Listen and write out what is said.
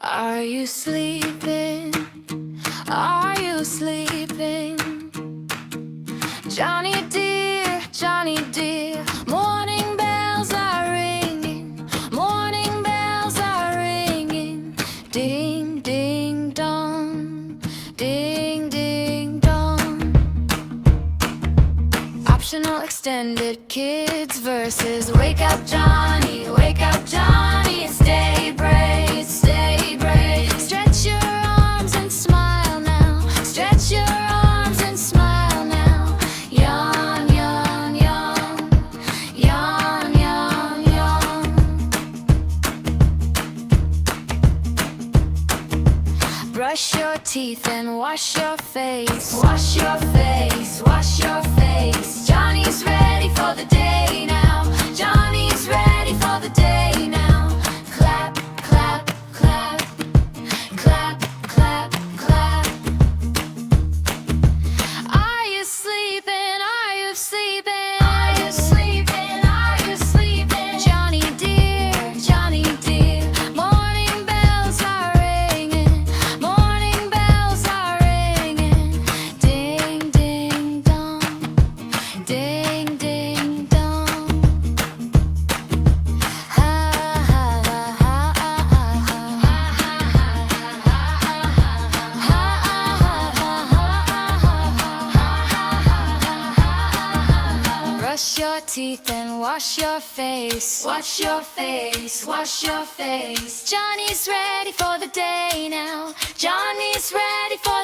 Are you sleeping? Are you sleeping? Johnny dear, morning bells are ringing, morning bells are ringing. Ding, ding, dong, ding, ding, dong. Optional extended kids verses. Wake up Johnny, and stay brave, stay brave. Stretch your arms and smile now, stretch your arms and smile now. Yawn, yawn, yawn, yawn, yawn, yawn. Brush your teeth and wash your face, wash your face, wash your face. Johnny's ready for the day now, Johnny's ready for the day now. Clap, clap, clap, clap, clap, clap. Are you sleeping? Are you sleeping? Are you sleeping? Are you sleeping? Johnny dear, morning bells are ringing, morning bells are ringing. Ding, ding, dong, ding, ding, dong. Ha, ha, ha, ha, ha, ha, ha. Brush your teeth and wash your face, wash your face, wash your face. Johnny's ready for the day now, Johnny's ready for